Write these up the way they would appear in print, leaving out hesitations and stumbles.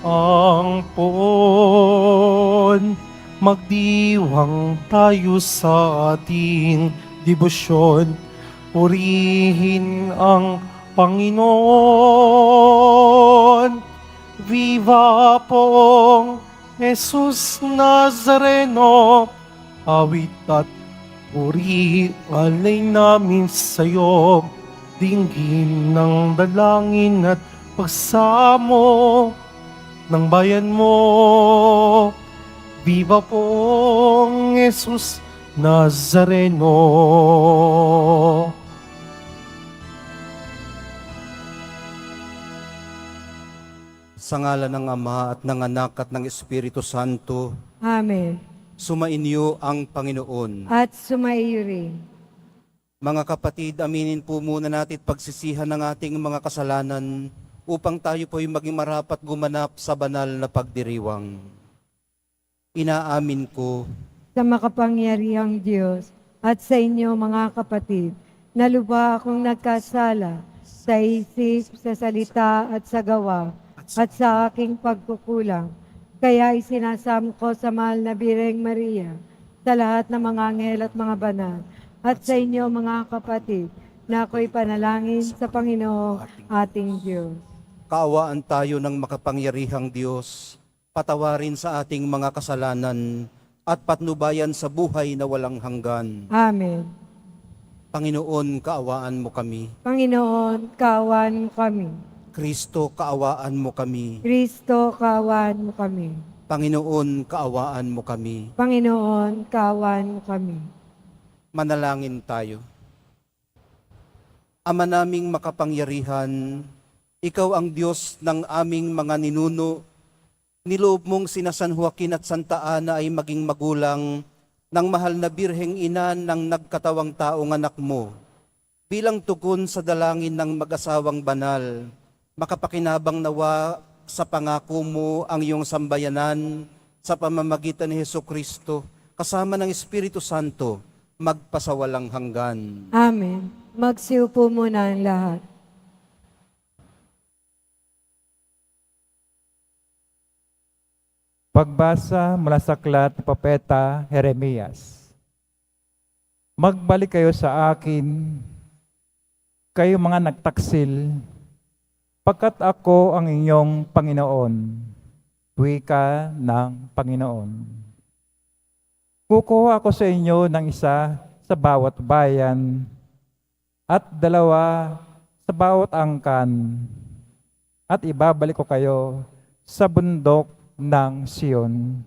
ang poon. Magdiwang tayo sa ating debosyon. Purihin ang Panginoon. Viva pong Jesus Nazareno. Awit at puri alay namin sa'yo. Dinggin ng dalangin at pagsamo ng bayan mo. Viva pong Jesus Nazareno. Sa ngalan ng Ama at ng Anak at ng Espiritu Santo, Amen. sumainyo ang Panginoon. At sumaiyo rin. Mga kapatid, aminin po muna natin pagsisihan ng ating mga kasalanan upang tayo po'y maging marapat gumanap sa banal na pagdiriwang. Inaamin ko Sa makapangyarihang Diyos at sa inyo mga kapatid, na lubha akong nagkasala sa isip, sa salita at sa gawa at sa aking pagkukulang. Kaya isinasamo ko sa mahal na Birheng Maria, sa lahat ng mga anghel at mga banal, at sa inyo mga kapatid, na ako'y panalangin sa Panginoong ating Diyos. kaawaan tayo ng makapangyarihang Diyos, patawarin sa ating mga kasalanan at patnubayan sa buhay na walang hanggan. Amen. Panginoon, kaawaan mo kami. Panginoon, kaawaan mo kami. Kristo, kaawaan mo kami. Kristo, kaawaan mo kami. Panginoon, kaawaan mo kami. Panginoon, kaawaan mo kami. Manalangin tayo. Ama naming makapangyarihan, Ikaw ang Diyos ng aming mga ninuno. Niloob mong sina San Joaquin at Santa Ana ay maging magulang ng mahal na Birheng Ina ng nagkatawang taong anak mo. Bilang tugon sa dalangin ng mag-asawang banal, makapakinabang nawa sa pangako mo ang iyong sambayanan sa pamamagitan ni Hesukristo, kasama ng Espiritu Santo, magpasawalang hanggan. Amen. Magsiupo muna ang lahat. Pagbasa mula sa aklat ni Propeta Jeremias. Magbalik kayo sa akin, kayo mga nagtaksil, pagkat ako ang inyong Panginoon, wika ng Panginoon. Kukuha ako sa inyo ng isa sa bawat bayan at dalawa sa bawat angkan, at ibabalik ko kayo sa bundok ng Sion.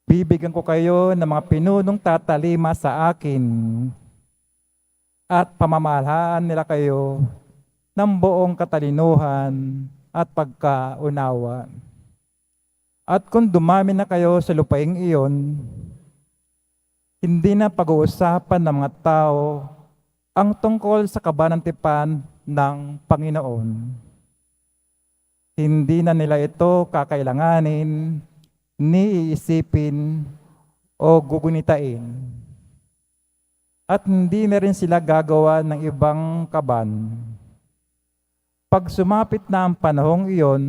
Bibigyan ko kayo ng mga pinunong tatalima sa akin at pamamalahan nila kayo ng buong katalinuhan at pagkaunawa. At kung dumami na kayo sa lupaing iyon, hindi na pag-uusapan ng mga tao ang tungkol sa kabanantipan ng Panginoon. Hindi na nila ito kakailanganin, ni iisipin o gugunitain. At hindi na rin sila gagawa ng ibang kaban. Pag sumapit na ang panahong iyon,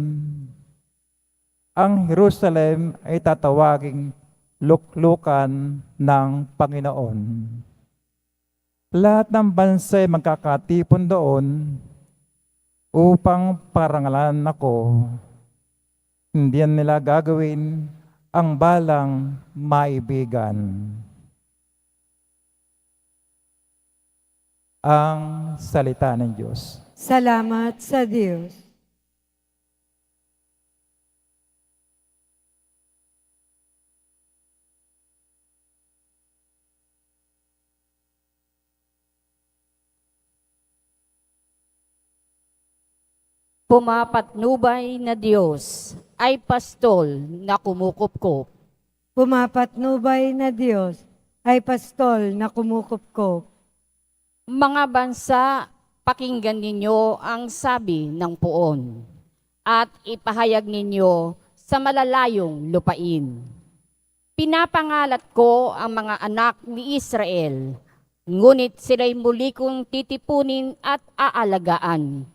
ang Jerusalem ay tatawaging luklukan ng Panginoon. Lahat ng bansa ay magkakatipon doon upang parangalan ako. Hindi nila gagawin ang balang maibigan. Ang salita ng Diyos. Salamat sa Diyos. Pumapatnubay na Diyos ay pastol na kumukupkup. Pumapatnubay na Diyos ay pastol na kumukupkop. Mga bansa, pakinggan ninyo ang sabi ng puon at ipahayag ninyo sa malalayong lupain. Pinapangalat ko ang mga anak ni Israel, ngunit sila'y muli kong titipunin at aalagaan,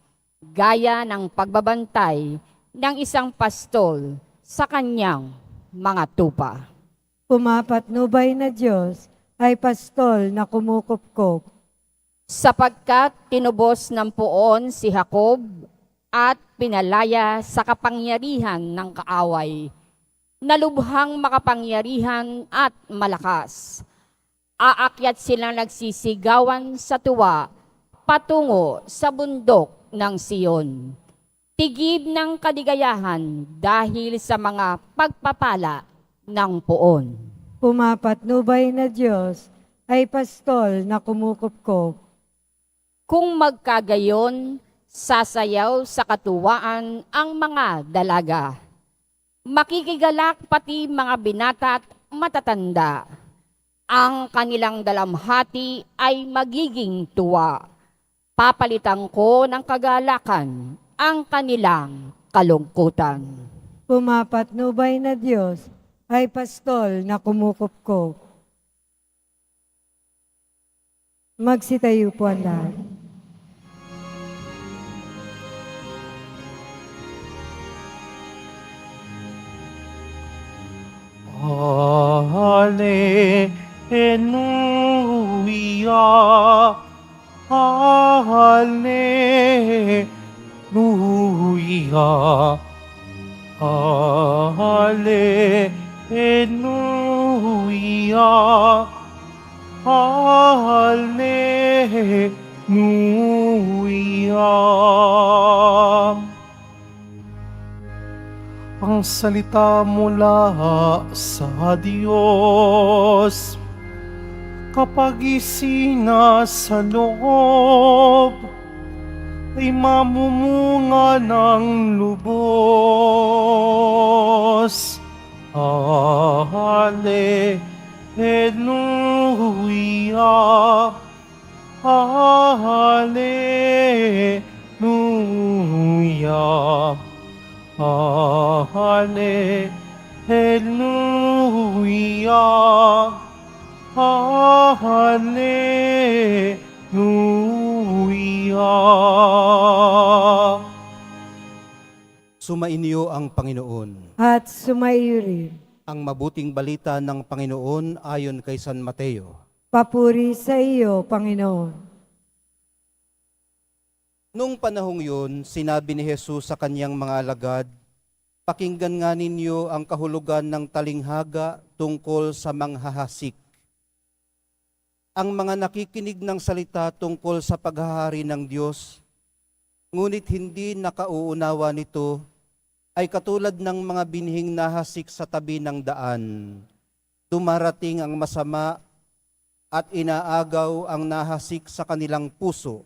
gaya ng pagbabantay ng isang pastol sa kanyang mga tupa. Pumapatnubay na Diyos ay pastol na kumukupkop. Sapagkat tinubos ng poon si Jacob at pinalaya sa kapangyarihan ng kaaway, nalubhang makapangyarihan at malakas. Aakyat silang nagsisigawan sa tuwa patungo sa bundok ng Siyon. Tigib ng kaligayahan dahil sa mga pagpapala ng poon. Pumapatnubay na Diyos ay pastol na kumukupkop. Kung magkagayon, sasayaw sa katuwaan ang mga dalaga. Makikigalak pati mga binata at matatanda. Ang kanilang dalamhati ay magiging tuwa. Papalitan ko ng kagalakan ang kanilang kalungkutan. Pumapatnubay na Diyos ay pastol na kumukupkop. Magsitayo po ang lahat. Hallelujah. Hallelujah. Hallelujah. Hallelujah. Ang salita mula sa Diyos, kapag isinasa loob, ay mamumunga ng lubos. Hallelujah. Hallelujah. Hallelujah. Hallelujah. Sumainyo ang Panginoon. At sumaiyo rin. Ang mabuting balita ng Panginoon ayon kay San Mateo. Papuri sa iyo, Panginoon. Noong panahong yun, sinabi ni Jesus sa kanyang mga alagad, "Pakinggan nga ninyo ang kahulugan ng talinghaga tungkol sa manghahasik. Ang mga nakikinig ng salita tungkol sa paghahari ng Diyos, ngunit hindi nakauunawa nito, ay katulad ng mga binhing nahasik sa tabi ng daan. Dumarating ang masama at inaagaw ang nahasik sa kanilang puso.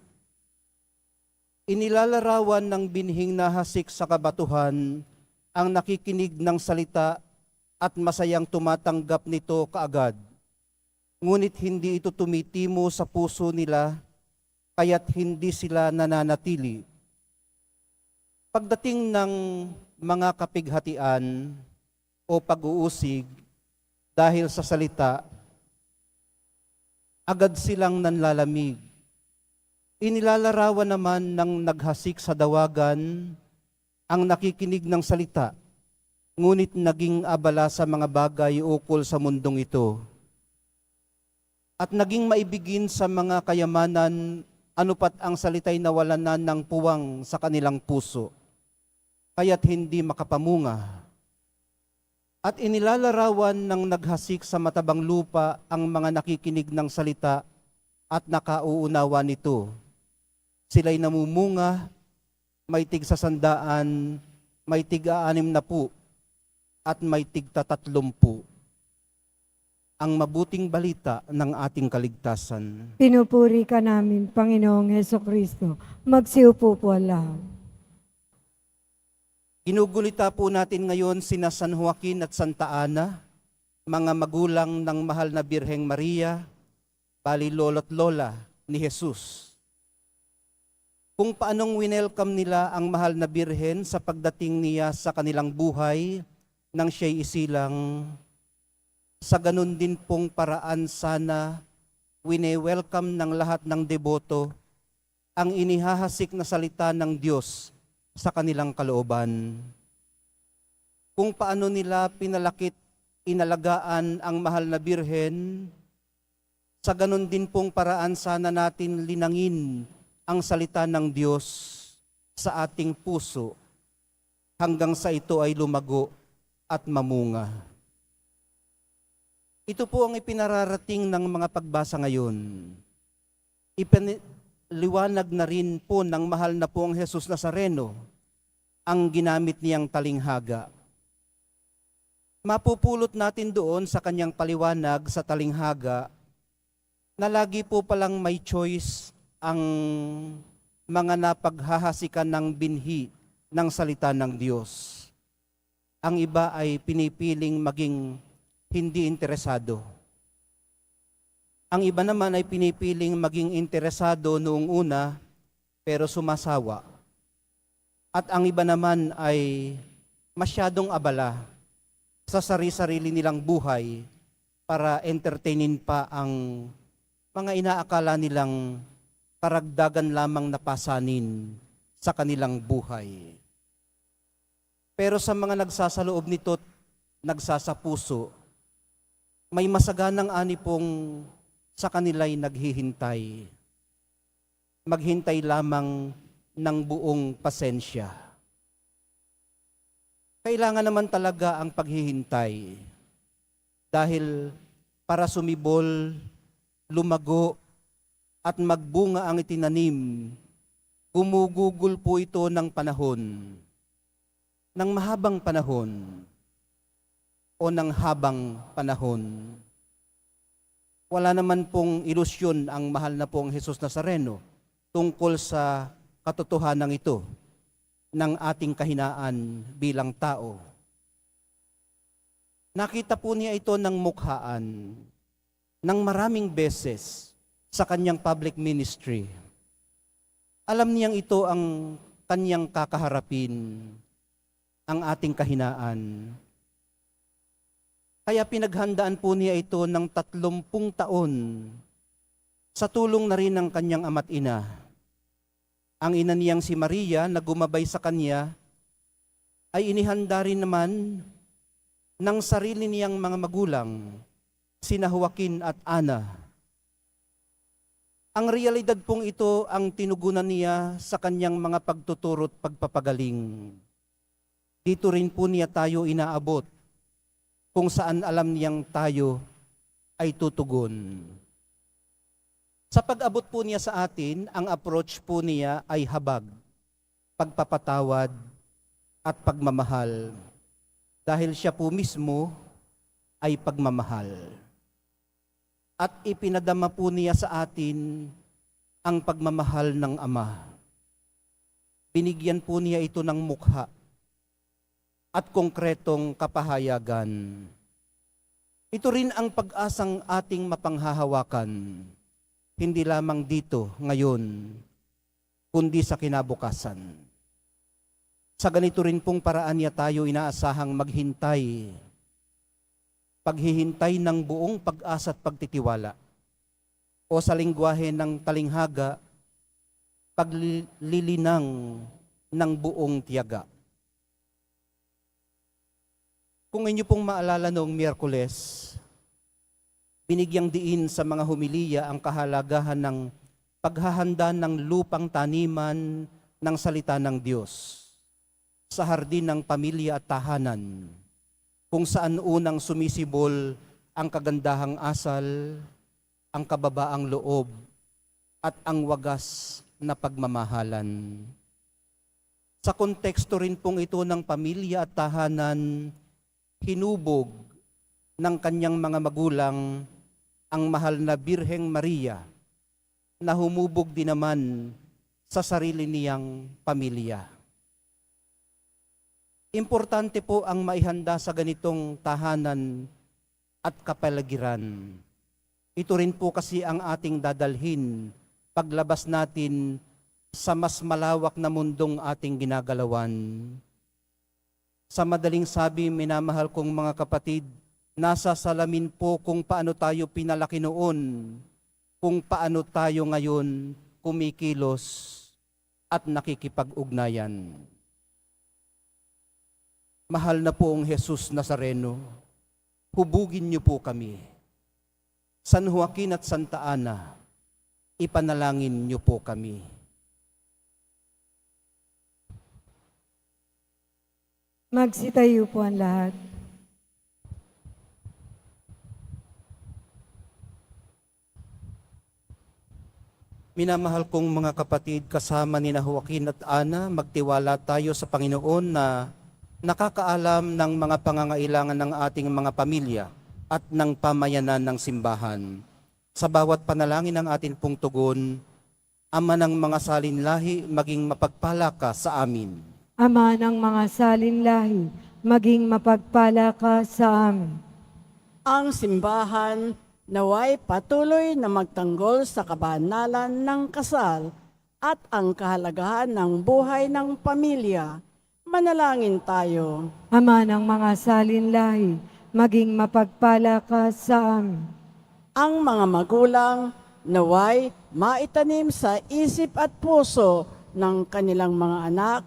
Inilalarawan ng binhing nahasik sa kabatuhan ang nakikinig ng salita at masayang tumatanggap nito kaagad. Ngunit hindi ito tumitimo sa puso nila, kaya't hindi sila nananatili. Pagdating ng mga kapighatian o pag-uusig dahil sa salita, agad silang nanlalamig. Inilalarawan naman ng naghasik sa dawagan ang nakikinig ng salita, ngunit naging abala sa mga bagay ukol sa mundong ito. At naging maibigin sa mga kayamanan, anupat ang salita'y nawalan na ng puwang sa kanilang puso, kaya't hindi makapamunga. At inilalarawan ng naghasik sa matabang lupa ang mga nakikinig ng salita at nakauunawa nito. Sila'y namumunga, may tig 100, may tig 60, at may tig 30. Ang mabuting balita ng ating kaligtasan. Pinupuri ka namin, Panginoong Hesukristo. Magsiupo po ang lahat. Ginugulita po natin ngayon sina San Joaquin at Santa Ana, mga magulang ng mahal na Birheng Maria, bali lolo't lola ni Jesus. Kung paanong winelcome nila ang mahal na Birhen sa pagdating niya sa kanilang buhay nang siya'y isilang, sa ganun din pong paraan sana wine-welcome ng lahat ng deboto ang inihahasik na salita ng Diyos sa kanilang kalooban. kung paano nila pinalakit, inalagaan ang mahal na birhen, sa ganon din pong paraan sana natin linangin ang salita ng Diyos sa ating puso hanggang sa ito ay lumago at mamunga. Ito po ang ipinararating ng mga pagbasa ngayon. Ipinaliwanag na rin po ng mahal na pong Jesus Nazareno ang ginamit niyang talinghaga. Mapupulot natin doon sa kanyang paliwanag sa talinghaga na lagi po palang may choice ang mga napaghahasikan ng binhi ng salita ng Diyos. Ang iba ay pinipiling maging hindi interesado. Ang iba naman ay pinipiling maging interesado noong una pero sumasawa. At ang iba naman ay masyadong abala sa sarili-sarili nilang buhay para entertainin pa ang mga inaakala nilang karagdagan lamang na pasanin sa kanilang buhay. Pero sa mga nagsasaloob nito, nagsasapuso, may masaganang ani pong sa kanila'y naghihintay. Maghintay lamang ng buong pasensya. Kailangan naman talaga ang paghihintay dahil para sumibol, lumago at magbunga ang itinanim, gumugugol po ito ng panahon, ng mahabang panahon o ng habang panahon. Wala naman pong ilusyon ang mahal na pong Jesus Nazareno tungkol sa katotohanan ito ng ating kahinaan bilang tao. Nakita po niya ito ng mukhaan ng maraming beses sa kanyang public ministry. Alam niyang ito ang kanyang kakaharapin, ang ating kahinaan. Kaya pinaghandaan po niya ito ng 30 taon sa tulong na rin ng kanyang ama't ina. Ang ina niyang si Maria na gumabay sa kanya ay inihanda rin naman ng sarili niyang mga magulang, sina Joaquin at Ana. Ang realidad pong ito ang tinugunan niya sa kanyang mga pagtuturo at pagpapagaling. Dito rin po niya tayo inaabot kung saan alam niyang tayo ay tutugon. Sa pag-abot po niya sa atin, ang approach po niya ay habag, pagpapatawad at pagmamahal. Dahil siya po mismo ay pagmamahal. At ipinadama po niya sa atin ang pagmamahal ng Ama. Binigyan po niya ito ng mukha at konkretong kapahayagan. Ito rin ang pag-asang ating mapanghahawakan, hindi lamang dito, ngayon, kundi sa kinabukasan. Sa ganito rin pong paraan niya tayo inaasahang maghintay, paghihintay ng buong pag-asa at pagtitiwala. O sa lingwahe ng talinghaga, paglilinang ng buong tiyaga. Kung inyo pong maalala noong Miyerkules, binigyang diin sa mga humiliya ang kahalagahan ng paghahanda ng lupang taniman ng salita ng Diyos sa hardin ng pamilya at tahanan, kung saan unang sumisibol ang kagandahang asal, ang kababaang loob, at ang wagas na pagmamahalan. Sa konteksto rin pong ito ng pamilya at tahanan, hinubog ng kanyang mga magulang ang mahal na Birheng Maria na humubog din naman sa sarili niyang pamilya. Importante po ang maihanda sa ganitong tahanan at kapaligiran. Ito rin po kasi ang ating dadalhin paglabas natin sa mas malawak na mundong ating ginagalawan. Sa madaling sabi, minamahal kong mga kapatid, nasa salamin po kung paano tayo pinalaki noon, kung paano tayo ngayon kumikilos at nakikipag-ugnayan. Mahal na poong Jesus Nazareno, hubugin niyo po kami. San Joaquin at Santa Ana, ipanalangin niyo po kami. Magsitayo po ang lahat. Minamahal kong mga kapatid, kasama ni Joaquin at Ana, magtiwala tayo sa Panginoon na nakakaalam ng mga pangangailangan ng ating mga pamilya at ng pamayanan ng simbahan. Sa bawat panalangin ng atin pong tugon, Ama ng mga salinlahi, maging mapagpala ka sa amin. Ama ng mga salinlahi, maging mapagpala ka sa amin. Ang simbahan naway patuloy na magtanggol sa kabanalan ng kasal at ang kahalagahan ng buhay ng pamilya. Manalangin tayo. Ama ng mga salinlahi, maging mapagpala ka sa amin. Ang mga magulang naway maitanim sa isip at puso ng kanilang mga anak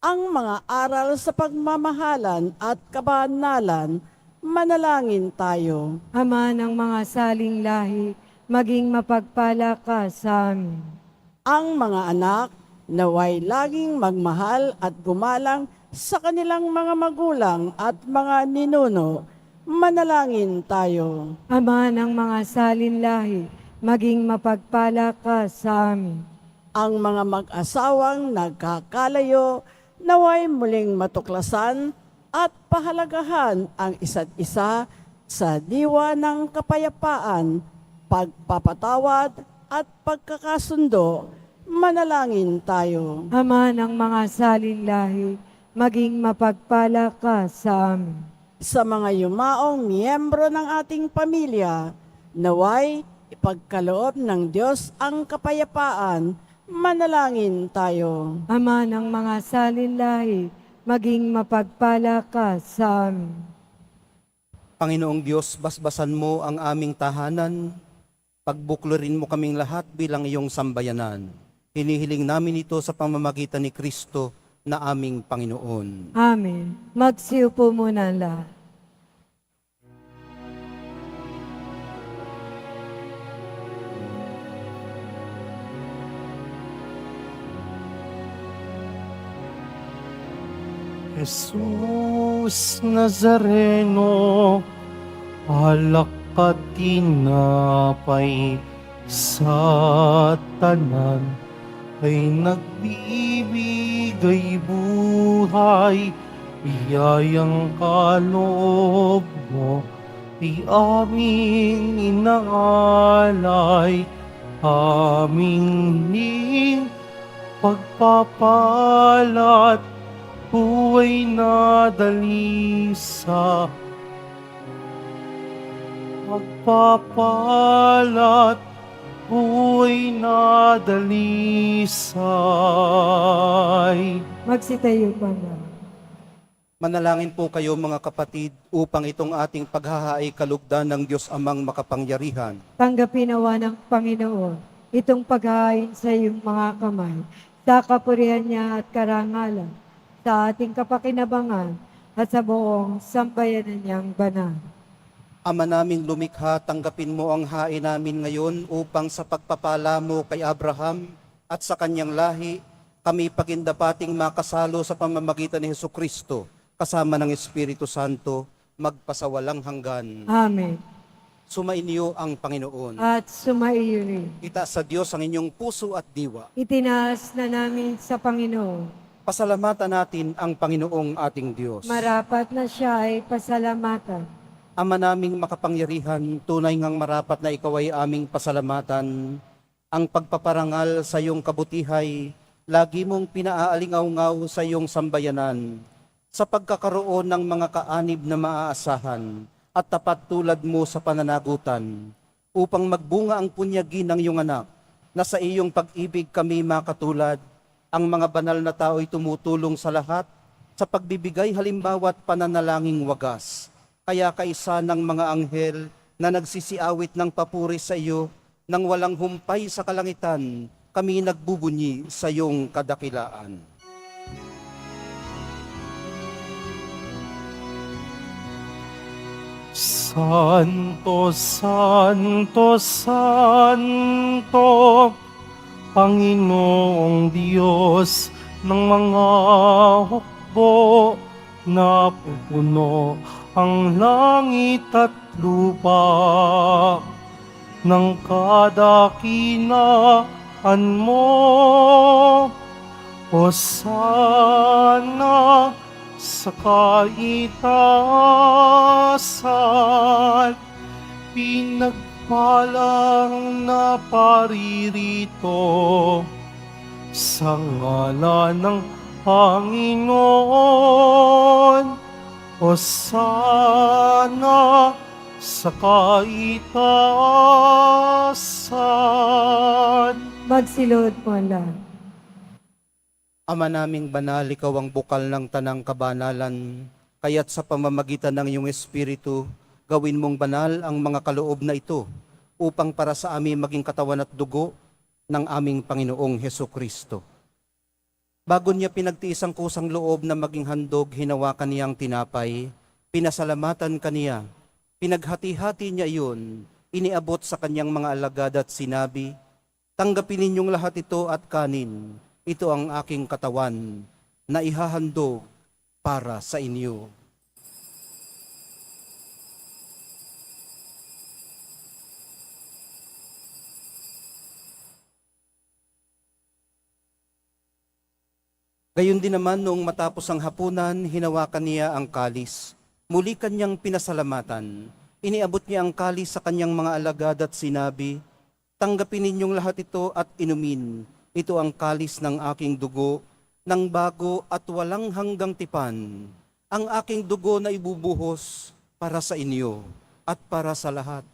ang mga aral sa pagmamahalan at kabanalan. Manalangin tayo. Ama ng mga salinlahi, maging mapagpala ka sa amin. Ang mga anak naway laging magmahal at gumalang sa kanilang mga magulang at mga ninuno. Manalangin tayo. Ama ng mga salinlahi, maging mapagpala ka sa amin. Ang mga mag-asawang nagkakalayo naway muling matuklasan at pahalagahan ang isa't isa sa diwa ng kapayapaan, pagpapatawad at pagkakasundo. Manalangin tayo. Ama ng mga salinlahi, maging mapagpala ka sa amin. Sa mga yumaong miyembro ng ating pamilya, naway ipagkaloob ng Diyos ang kapayapaan. Manalangin tayo. Ama ng mga salinlahi, maging mapagpala ka sa amin. Panginoong Diyos, basbasan mo ang aming tahanan, pagbuklorin mo kaming lahat bilang iyong sambayanan. Hinihiling namin ito sa pamamagitan ni Kristo na aming Panginoon. Amen. Magsiupo muna ang lahat. Jesus Nazareno, alak at tinapay sa tanan ay nagbibigay buhay. Biyayang kaloob mo ay aming inaalay, aming ning pagpapalat buhay na dalisa, magpapalat buhay na dalisay. Magsitayo po ang lahat. Manalangin po kayo mga kapatid upang itong ating paghahaay kalugdan ng Diyos Amang makapangyarihan. Tanggapin nawa ng Panginoon itong paghahain sa iyong mga kamay, sa kapurihan niya at karangalan, sa ating kapakinabangan at sa buong sambayanan niyang banal. Ama naming lumikha, tanggapin mo ang hain namin ngayon upang sa pagpapala mo kay Abraham at sa kanyang lahi, kami pagindapating makasalo sa pamamagitan ni Hesukristo, kasama ng Espiritu Santo, magpasawalang hanggan. Amen. Sumainyo ang Panginoon. At sumaiyo rin. Itaas sa Diyos ang inyong puso at diwa. Itinaas na namin sa Panginoon. Pasalamatan natin ang Panginoong ating Diyos. Marapat na siya ay pasalamatan. Ama naming makapangyarihan, tunay ngang marapat na ikaw ay aming pasalamatan. Ang pagpaparangal sa iyong kabutihay, lagi mong pinaalingaw-ngaw sa iyong sambayanan, sa pagkakaroon ng mga kaanib na maaasahan at tapat tulad mo sa pananagutan, upang magbunga ang punyagi ng iyong anak, na sa iyong pag-ibig kami makatulad. Ang mga banal na tao ay tumutulong sa lahat sa pagbibigay halimbawa at pananalangin wagas. Kaya kaisa ng mga anghel na nagsisiawit ng papuri sa iyo, nang walang humpay sa kalangitan, kami nagbubunyi sa iyong kadakilaan. Santo, Santo, Santo, Panginoong Diyos ng mga hukbo, na pupuno ang langit at lupa ng kadakilaan mo. Hosana sa kaitaasan, pinagpalang na paririto sa ngalan ng Panginoon. Hosana sa kaitaasan. Magsilod po ang lahat. Ama naming banal, ikaw ang bukal ng tanang kabanalan, kaya't sa pamamagitan ng iyong Espiritu, gawin mong banal ang mga kaloob na ito, upang para sa amin maging katawan at dugo ng aming Panginoong Hesukristo. Bago niya pinagtiis ang kusang loob na maging handog, hinawakan niya ang tinapay, pinasalamatan kaniya, pinaghati-hati niya iyon, iniabot sa kanyang mga alagad at sinabi, "Tanggapin ninyong lahat ito at kanin. Ito ang aking katawan na ihahandog para sa inyo." Gayon din naman noong matapos ang hapunan, hinawakan niya ang kalis. Muli kanyang pinasalamatan. Iniabot niya ang kalis sa kanyang mga alagad at sinabi, "Tanggapin ninyong lahat ito at inumin. Ito ang kalis ng aking dugo, ng bago at walang hanggang tipan. Ang aking dugo na ibubuhos para sa inyo at para sa lahat.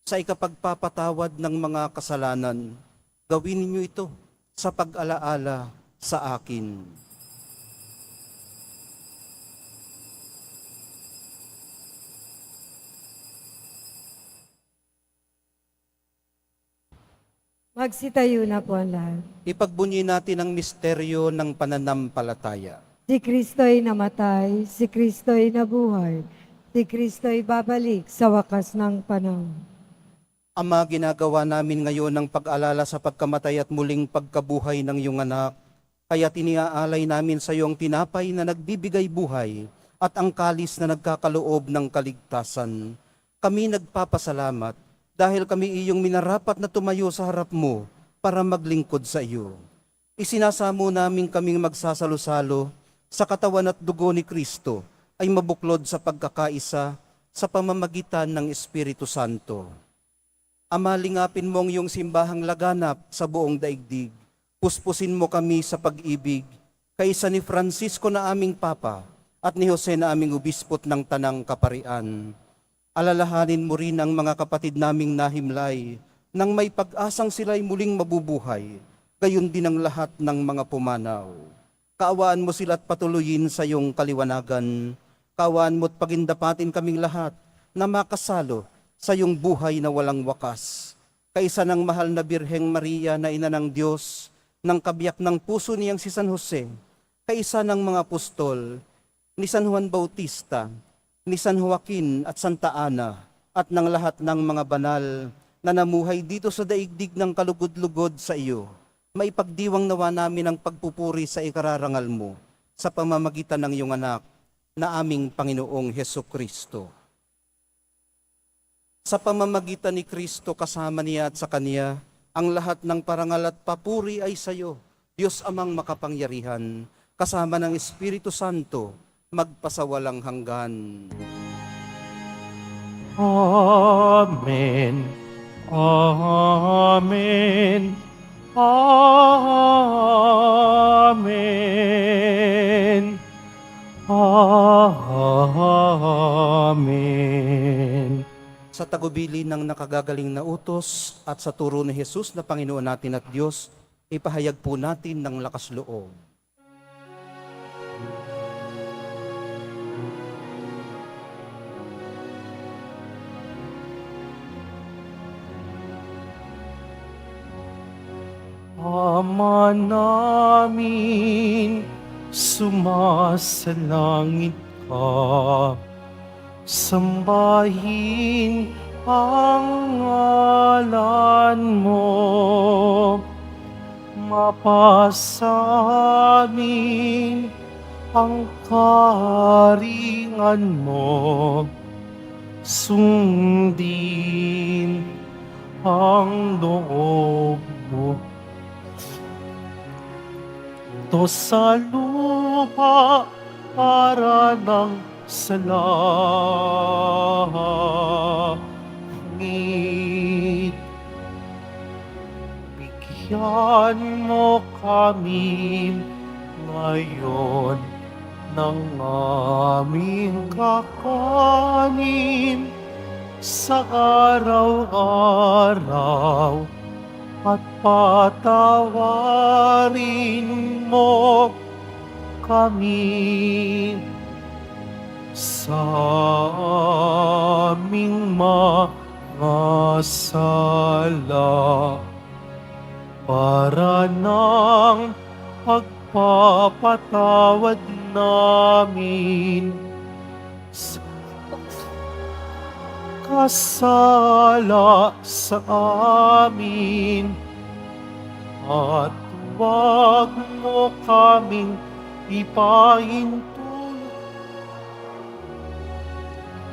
Sa ikapagpapatawad ng mga kasalanan, gawin ninyo ito sa pag-alaala sa akin." Magsitayo na po ang lahat. Ipagbunyi natin ang misteryo ng pananampalataya. Si Kristo'y namatay, si Kristo'y nabuhay, si Kristo'y babalik sa wakas ng panahon. Ama, ginagawa namin ngayon ang pag-alala sa pagkamatay at muling pagkabuhay ng iyong anak. Kaya iniaalay namin sa iyo ang tinapay na nagbibigay buhay at ang kalis na nagkakaloob ng kaligtasan. Kami nagpapasalamat dahil kami iyong minarapat na tumayo sa harap mo para maglingkod sa iyo. Isinasamo namin kaming magsasalo-salo sa katawan at dugo ni Kristo ay mabuklod sa pagkakaisa sa pamamagitan ng Espiritu Santo. Ama, lingapin mo ang iyong simbahang laganap sa buong daigdig. Puspusin mo kami sa pag-ibig, kaysa ni Francisco na aming Papa at ni Jose na aming Obispot ng Tanang Kaparian. Alalahanin mo rin ang mga kapatid naming nahimlay, nang may pag-asang sila'y muling mabubuhay, gayon din ang lahat ng mga pumanaw. Kaawaan mo sila at patuloyin sa iyong kaliwanagan. Kaawaan mo at pagindapatin kaming lahat na makasalo sa iyong buhay na walang wakas. Kaisa ng mahal na Birheng Maria na ina ng Diyos, ng kabiyak ng puso niyang si San Jose, kaisa ng mga apostol, ni San Juan Bautista, ni San Joaquin at Santa Ana, at ng lahat ng mga banal na namuhay dito sa daigdig ng kalugod-lugod sa iyo, maipagdiwang nawa namin ang pagpupuri sa ikararangal mo sa pamamagitan ng iyong anak na aming Panginoong Hesukristo. Sa pamamagitan ni Kristo kasama niya at sa Kanya, ang lahat ng parangal at papuri ay sa iyo, Diyos Amang makapangyarihan, kasama ng Espiritu Santo, magpasawalang hanggan. Amen. Amen. Amen. Amen. Sa tagubili ng nakagagaling na utos at sa turo ni Jesus na Panginoon natin at Diyos, ipahayag po natin ng lakas loob. Ama namin, sumasalangit ka. sambahin ang ngalan mo, mapasamin ang karingan mo, sundin ang loob mo. Ito sa lupa para ng sa langit. Bigyan mo kami ngayon ng aming kakanin sa araw-araw, at patawarin mo kami sa aming mga sala, para ng pagpapatawad namin sa kasala sa amin, at huwag mo kaming ipahintulot,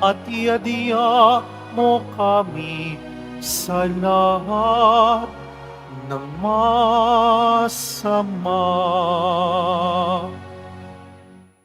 at iadya mo kami sa lahat ng masama.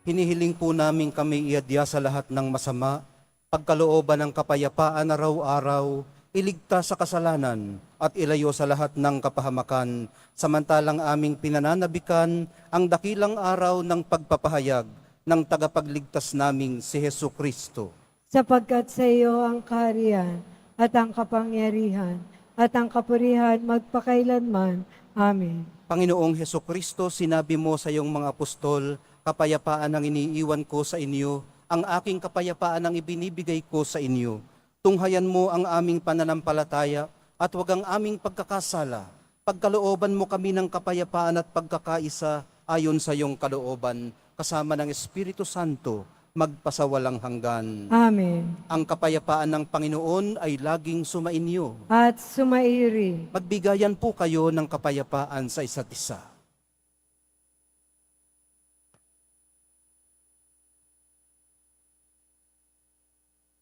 Hinihiling po namin kami iadya sa lahat ng masama, pagkalooban ng kapayapaan araw-araw, iligtas sa kasalanan at ilayo sa lahat ng kapahamakan, samantalang aming pinananabikan ang dakilang araw ng pagpapahayag ng tagapagligtas naming si Hesu Kristo. Sapagkat sa iyo ang kaharian at ang kapangyarihan at ang kapurihan magpakailanman. Amen. Panginoong Hesu Kristo, sinabi mo sa iyong mga apostol, kapayapaan ang iniiwan ko sa inyo, ang aking kapayapaan ang ibinibigay ko sa inyo. Tunghayan mo ang aming pananampalataya at huwag ang aming pagkakasala. Pagkalooban mo kami ng kapayapaan at pagkakaisa ayon sa iyong kalooban, kasama ng Espiritu Santo, magpasawalang hanggan. Amen. Ang kapayapaan ng Panginoon ay laging sumainyo. At sumairi. Magbigayan po kayo ng kapayapaan sa isa't isa.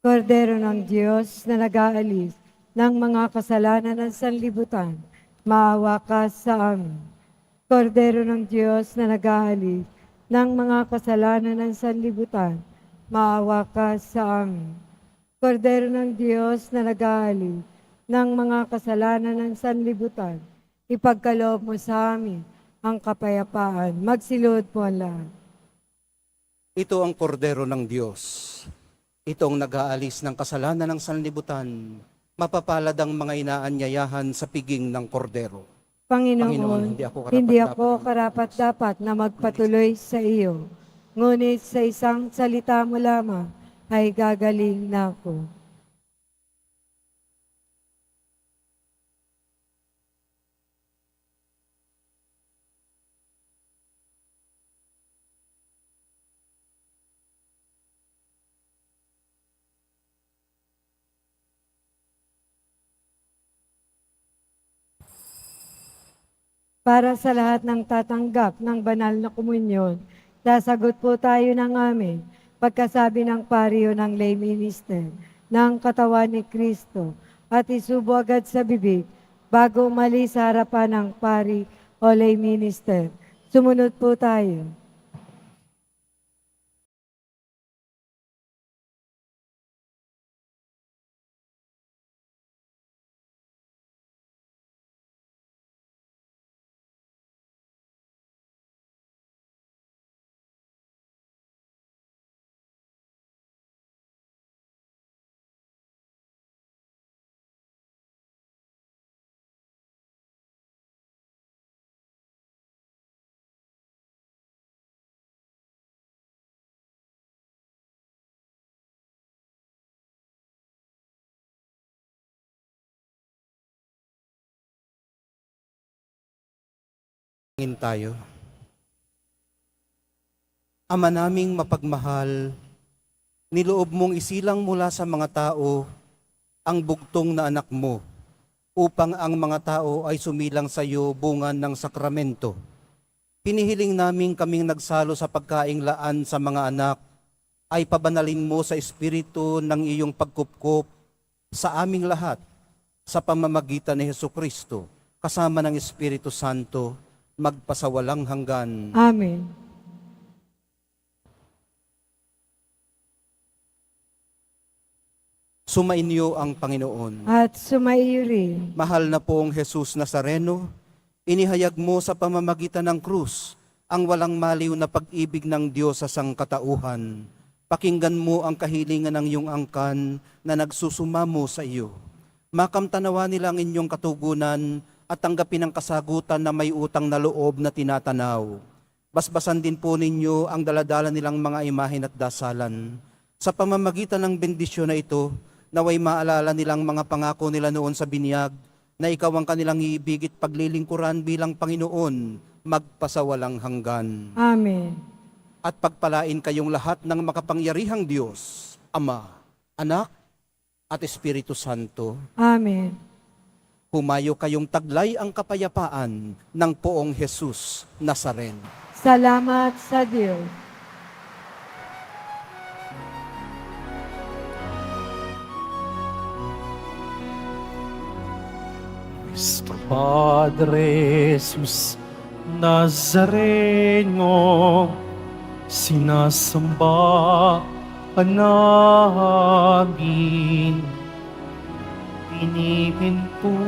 Kordero ng Diyos na nag-aalis ng mga kasalanan ng sanlibutan, maawa ka sa amin. Kordero ng Diyos na nag-aalis ng mga kasalanan ng sanlibutan, maawa ka sa amin. Kordero ng Diyos na nag-aalis ng mga kasalanan ng sanlibutan, ipagkaloob mo sa amin ang kapayapaan. Magsilod po ang lahat. Ito ang kordero ng Diyos. Itong nag-aalis ng kasalanan ng sanlibutan, mapapalad ang mga inaanyayahan sa piging ng kordero. Panginoon, hindi ako karapat-dapat na magpatuloy sa iyo, ngunit sa isang salita mo lamang ay gagaling na ako. Para sa lahat ng tatanggap ng banal na komunyon, sasagot po tayo ng amin pagkasabi ng pariyo ng lay minister ng katawan ni Kristo at isubo agad sa bibig bago umalis sa harapan ng pari o lay minister. Sumunod po tayo. Tingin tayo. Ama naming mapagmahal, Niloob mong isilang mula sa mga tao ang bugtong na anak mo, upang ang mga tao ay sumilang sa iyo bungan ng sakramento. Pinihiling namin kaming nagsalo sa pagkaing laan sa mga anak, ay pabanalin mo sa espiritu ng iyong pagkupkop sa aming lahat, sa pamamagitan ni Hesukristo, kasama ng Espiritu Santo, magpasawalang hanggan. Amen. Sumainyo ang Panginoon. At sumaiyo rin. Mahal na pong Jesus Nazareno, inihayag mo sa pamamagitan ng krus ang walang maliw na pag-ibig ng Diyos sa sangkatauhan. Pakinggan mo ang kahilingan ng iyong angkan na nagsusumamo sa iyo. Makamtanawa nila ang inyong katugunan at tanggapin ang kasagutan na may utang na loob na tinatanaw. Basbasan din po ninyo ang daladala nilang mga imahen at dasalan. Sa pamamagitan ng bendisyon na ito, naway maalala nilang mga pangako nila noon sa binyag, na ikaw ang kanilang iibig at paglilingkuran bilang Panginoon, magpasawalang hanggan. Amen. At pagpalain kayong lahat ng makapangyarihang Diyos, Ama, Anak, at Espiritu Santo. Amen. Humayo kayong taglay ang kapayapaan ng Poong Jesus Nazareno. Salamat sa Diyos. Nuestro Padre Jesus Nazareno, sinasamba ka namin. Pinihinto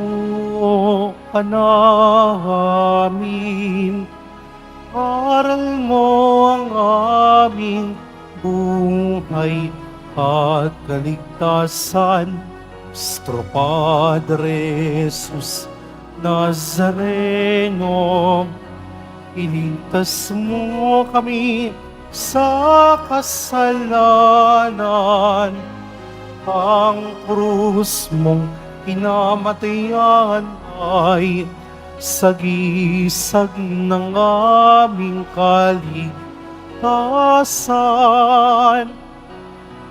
ka namin. Aral mo ang aming buhay at kaligtasan. Nuestro Padre Jesus Nazareno, iligtas mo kami sa kasalanan. Ang krus mong pinamatayan ay sagisag ng aming kaligtasan.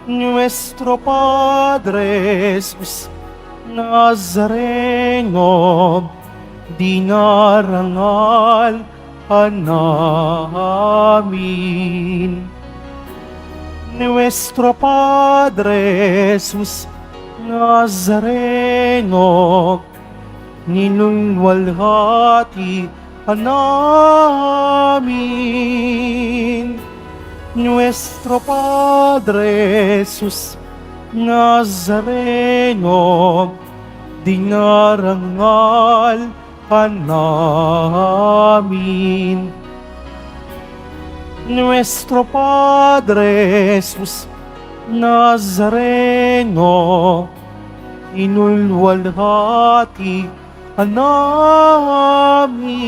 Nuestro Padre Jesus Nazareno, dinarangal ka namin. Nuestro Padre Jesus Nazareno, ninunwalhati ka namin. Nuestro Padre Jesus Nazareno, dinarangal ka namin. Nuestro Padre Jesus Nazareno, inulwalhati ka namin.